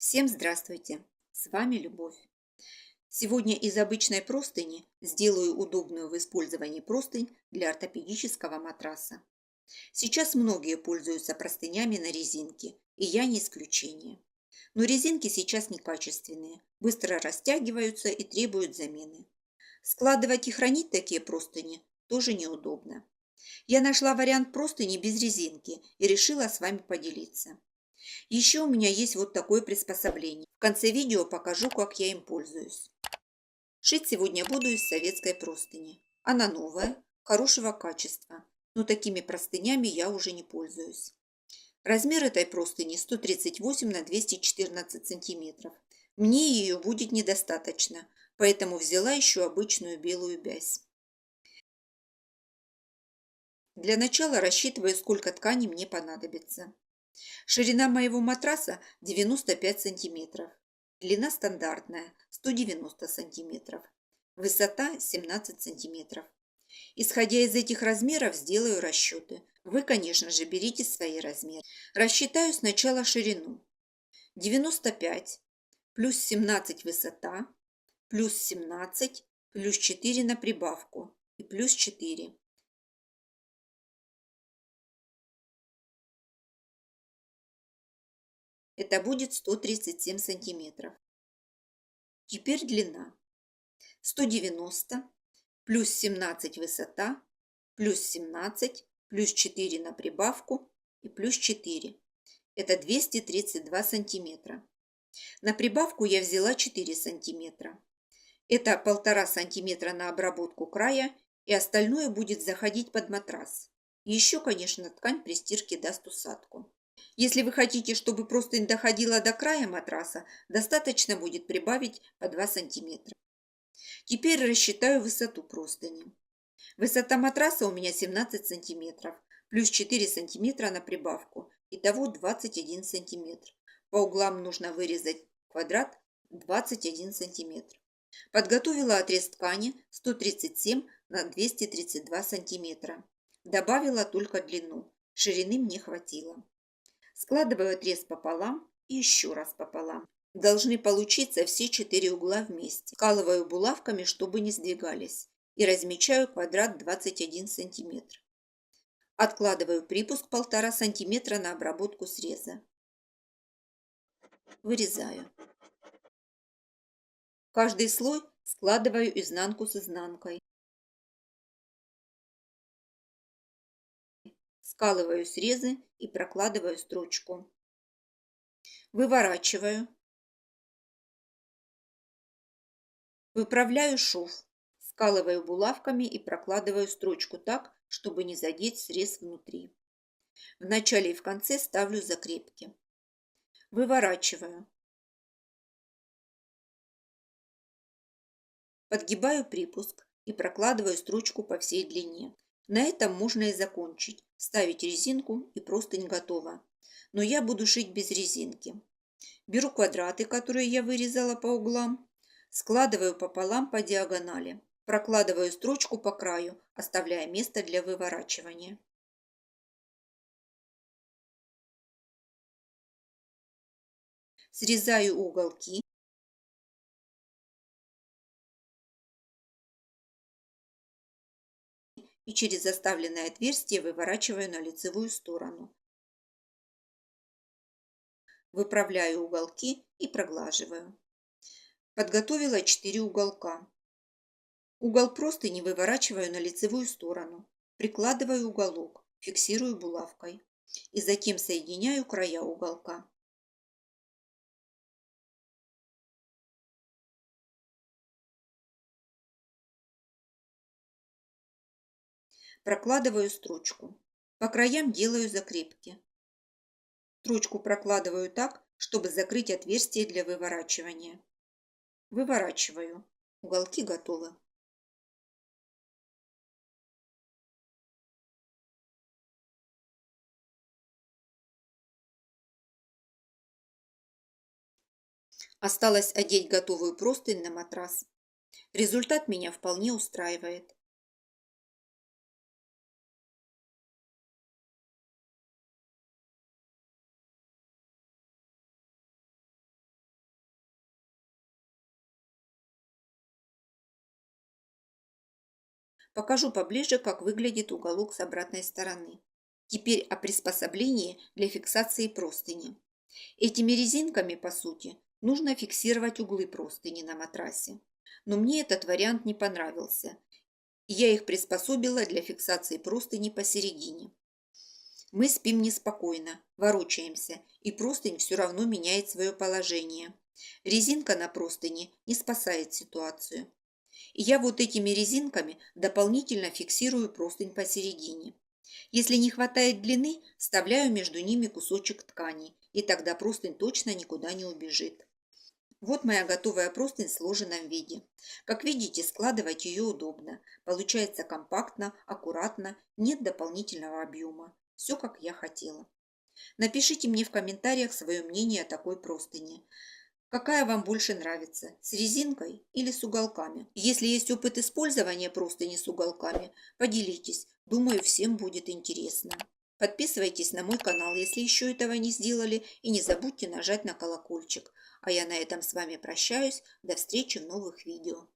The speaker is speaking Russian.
Всем здравствуйте! С вами Любовь. Сегодня из обычной простыни сделаю удобную в использовании простынь для ортопедического матраса. Сейчас многие пользуются простынями на резинке, и я не исключение. Но резинки сейчас некачественные, быстро растягиваются и требуют замены. Складывать и хранить такие простыни тоже неудобно. Я нашла вариант простыни без резинки и решила с вами поделиться. Еще у меня есть вот такое приспособление. В конце видео покажу, как я им пользуюсь. Шить сегодня буду из советской простыни. Она новая, хорошего качества, но такими простынями я уже не пользуюсь. Размер этой простыни 138 на 214 сантиметров. Мне ее будет недостаточно, поэтому взяла еще обычную белую бязь. Для начала рассчитываю, сколько ткани мне понадобится. Ширина моего матраса 95 сантиметров. Длина стандартная 190 сантиметров. Высота 17 сантиметров. Исходя из этих размеров сделаю расчеты. Вы, конечно же, берите свои размеры. Рассчитаю сначала ширину. 95 плюс 17 высота, плюс 17, плюс 4 на прибавку и плюс 4. Это будет 137 сантиметров. Теперь длина. 190 плюс 17 высота, плюс 17, плюс 4 на прибавку и плюс 4. Это 232 сантиметра. На прибавку я взяла 4 сантиметра. Это 1,5 сантиметра на обработку края, и остальное будет заходить под матрас. Еще, конечно, ткань при стирке даст усадку. Если вы хотите, чтобы простынь доходила до края матраса, достаточно будет прибавить по 2 сантиметра. Теперь рассчитаю высоту простыни. Высота матраса у меня 17 сантиметров, плюс 4 сантиметра на прибавку. Итого 21 сантиметр. По углам нужно вырезать квадрат 21 сантиметр. Подготовила отрез ткани 137 на 232 сантиметра. Добавила только длину. Ширины мне хватило. Складываю отрез пополам и еще раз пополам. Должны получиться все 4 угла вместе. Скалываю булавками, чтобы не сдвигались. И размечаю квадрат 21 сантиметр. Откладываю припуск 1,5 сантиметра на обработку среза. Вырезаю. Каждый слой складываю изнанку с изнанкой. Скалываю срезы и прокладываю строчку. Выворачиваю. Выправляю шов. Скалываю булавками и прокладываю строчку так, чтобы не задеть срез внутри. В начале и в конце ставлю закрепки. Выворачиваю. Подгибаю припуск и прокладываю строчку по всей длине. На этом можно и закончить. Ставить резинку и простынь готова. Но я буду шить без резинки. Беру квадраты, которые я вырезала по углам, складываю пополам по диагонали. Прокладываю строчку по краю, оставляя место для выворачивания. Срезаю уголки. И через оставленное отверстие выворачиваю на лицевую сторону. Выправляю уголки и проглаживаю. Подготовила 4 уголка. Угол простыни выворачиваю на лицевую сторону. Прикладываю уголок, фиксирую булавкой. И затем соединяю края уголка. Прокладываю строчку. По краям делаю закрепки. Строчку прокладываю так, чтобы закрыть отверстие для выворачивания. Выворачиваю. Уголки готовы. Осталось одеть готовую простынь на матрас. Результат меня вполне устраивает. Покажу поближе, как выглядит уголок с обратной стороны. Теперь о приспособлении для фиксации простыни. Этими резинками, по сути, нужно фиксировать углы простыни на матрасе. Но мне этот вариант не понравился, и я их приспособила для фиксации простыни посередине. Мы спим неспокойно, ворочаемся, и простынь все равно меняет свое положение. Резинка на простыни не спасает ситуацию. И я вот этими резинками дополнительно фиксирую простынь посередине. Если не хватает длины, вставляю между ними кусочек ткани, и тогда простынь точно никуда не убежит. Вот моя готовая простынь в сложенном виде. Как видите, складывать ее удобно. Получается компактно, аккуратно, нет дополнительного объема. Все как я хотела. Напишите мне в комментариях свое мнение о такой простыне. Какая вам больше нравится, с резинкой или с уголками? Если есть опыт использования простыни с уголками, поделитесь. Думаю, всем будет интересно. Подписывайтесь на мой канал, если еще этого не сделали, и не забудьте нажать на колокольчик. А я на этом с вами прощаюсь. До встречи в новых видео.